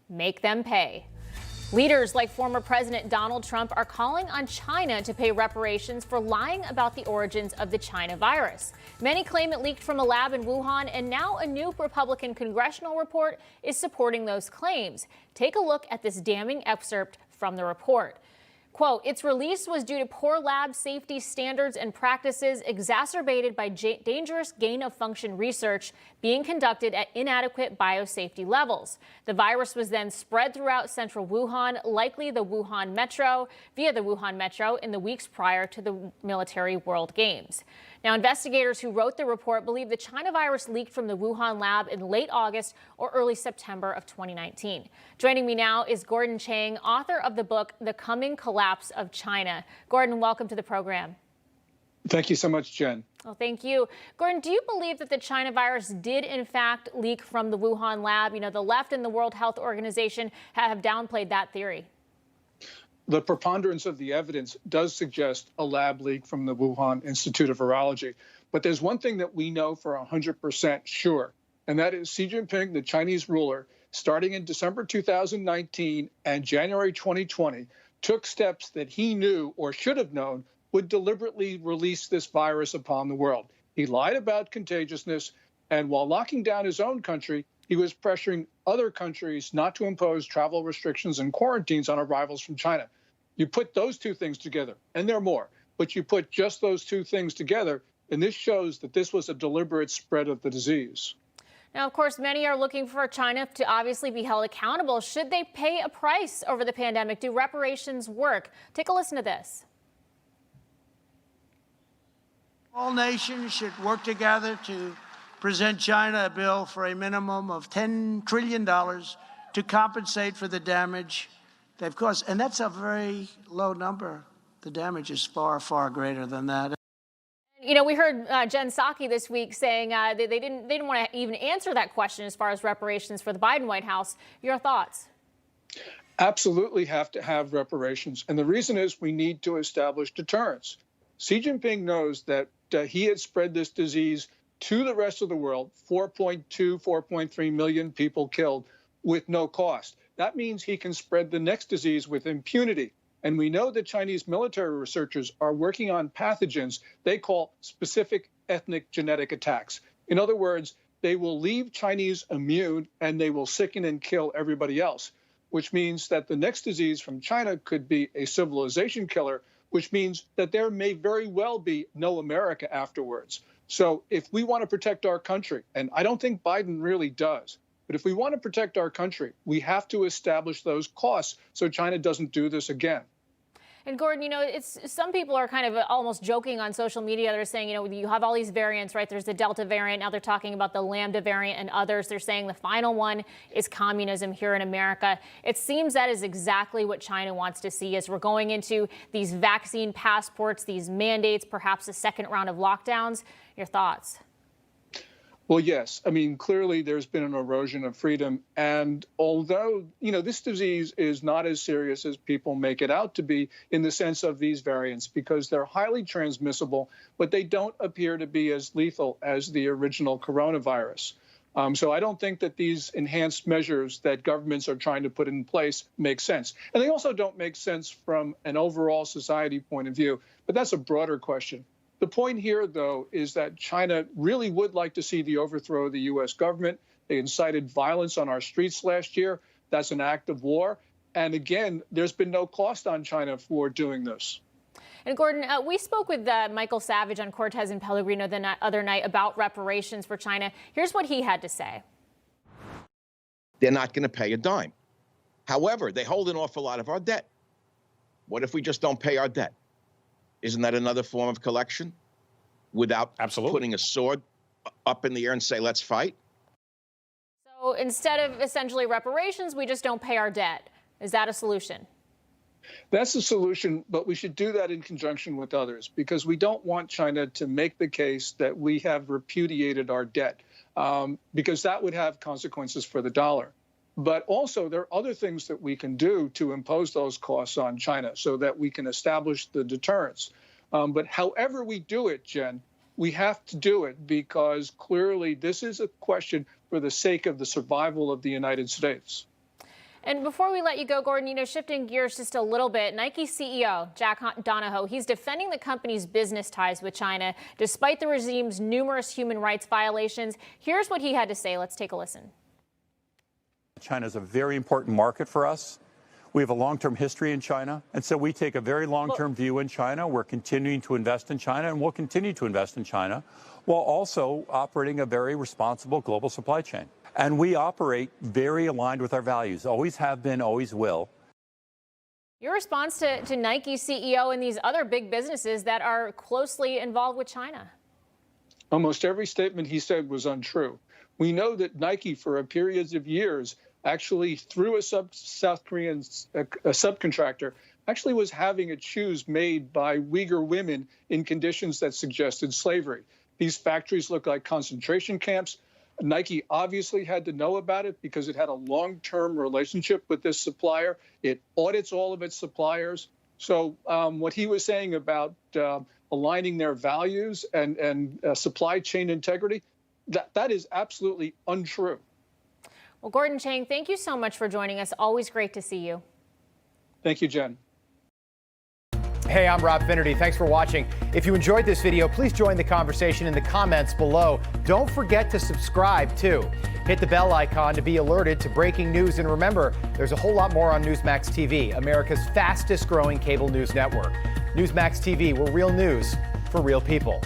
make them pay. Leaders like former President Donald Trump are calling on China to pay reparations for lying about the origins of the China virus. Many claim it leaked from a lab in Wuhan, and now a new Republican congressional report is supporting those claims. Take a look at this damning excerpt from the report. Quote, its release was due to poor lab safety standards and practices exacerbated by dangerous gain-of-function research being conducted at inadequate biosafety levels. The virus was then spread throughout central Wuhan, likely the Wuhan Metro, via the Wuhan Metro in the weeks prior to the Military World Games. Now, investigators who wrote the report believe the China virus leaked from the Wuhan lab in late August or early September of 2019. Joining me now is Gordon Chang, author of the book, The Coming Collapse of China. Gordon, welcome to the program. Thank you so much, Jen. Well, thank you. Gordon, do you believe that the China virus did, in fact, leak from the Wuhan lab? You know, the left and the World Health Organization have downplayed that theory. The preponderance of the evidence does suggest a lab leak from the Wuhan Institute of Virology. But there's one thing that we know for 100% sure, and that is Xi Jinping, the Chinese ruler, starting in December 2019 and January 2020, took steps that he knew or should have known would deliberately release this virus upon the world. He lied about contagiousness, and while locking down his own country, he was pressuring other countries not to impose travel restrictions and quarantines on arrivals from China. You put those two things together, and there are more, but you put just those two things together, and this shows that this was a deliberate spread of the disease. Now, of course, many are looking for China to obviously be held accountable. Should they pay a price over the pandemic? Do reparations work? Take a listen to this. All nations should work together to present China a bill for a minimum of $10 trillion to compensate for the damage they've caused. And that's a very low number. The damage is far, far greater than that. You know, we heard Jen Psaki this week saying they didn't want to even answer that question as far as reparations for the Biden White House. Your thoughts? Absolutely have to have reparations. And the reason is we need to establish deterrence. Xi Jinping knows that he had spread this disease to the rest of the world, 4.2, 4.3 million people killed with no cost. That means he can spread the next disease with impunity. And we know that Chinese military researchers are working on pathogens they call specific ethnic genetic attacks. In other words, they will leave Chinese immune and they will sicken and kill everybody else, which means that the next disease from China could be a civilization killer, which means that there may very well be no America afterwards. So if we want to protect our country, and I don't think Biden really does, but if we want to protect our country, we have to establish those costs so China doesn't do this again. And Gordon, you know, some people are kind of almost joking on social media. They're saying, you know, you have all these variants, right? There's the Delta variant. Now they're talking about the Lambda variant and others. They're saying the final one is communism here in America. It seems that is exactly what China wants to see as we're going into these vaccine passports, these mandates, perhaps a second round of lockdowns. Your thoughts? Well, yes. I mean, clearly there's been an erosion of freedom. And although, you know, this disease is not as serious as people make it out to be in the sense of these variants, because they're highly transmissible, but they don't appear to be as lethal as the original coronavirus. So I don't think that these enhanced measures that governments are trying to put in place make sense. And they also don't make sense from an overall society point of view. But that's a broader question. The point here, though, is that China really would like to see the overthrow of the U.S. government. They incited violence on our streets last year. That's an act of war. And again, there's been no cost on China for doing this. And Gordon, we spoke with Michael Savage on Cortez and Pellegrino the other night about reparations for China. Here's what he had to say. They're not going to pay a dime. However, they hold an awful lot of our debt. What if we just don't pay our debt? Isn't that another form of collection without putting a sword up in the air and say, let's fight? So instead of essentially reparations, we just don't pay our debt. Is that a solution? That's a solution, but we should do that in conjunction with others, because we don't want China to make the case that we have repudiated our debt, because that would have consequences for the dollar. But also, there are other things that we can do to impose those costs on China so that we can establish the deterrence. But however we do it, Jen, we have to do it because clearly this is a question for the sake of the survival of the United States. And before we let you go, Gordon, shifting gears just a little bit, Nike CEO Jack Donahoe, he's defending the company's business ties with China, despite the regime's numerous human rights violations. Here's what he had to say. Let's take a listen. China is a very important market for us. We have a long-term history in China, and so we take a very long-term view in China. We're continuing to invest in China, and we'll continue to invest in China, while also operating a very responsible global supply chain. And we operate very aligned with our values, always have been, always will. Your response to Nike CEO and these other big businesses that are closely involved with China? Almost every statement he said was untrue. We know that Nike, for a period of years, actually through a South Korean subcontractor, actually was having its shoes made by Uyghur women in conditions that suggested slavery. These factories look like concentration camps. Nike obviously had to know about it because it had a long-term relationship with this supplier. It audits all of its suppliers. So what he was saying about aligning their values and supply chain integrity, that is absolutely untrue. Well, Gordon Chang, thank you so much for joining us. Always great to see you. Thank you, Jen. Hey, I'm Rob Finnerty. Thanks for watching. If you enjoyed this video, please join the conversation in the comments below. Don't forget to subscribe, too. Hit the bell icon to be alerted to breaking news. And remember, there's a whole lot more on Newsmax TV, America's fastest growing cable news network. Newsmax TV, we're real news for real people.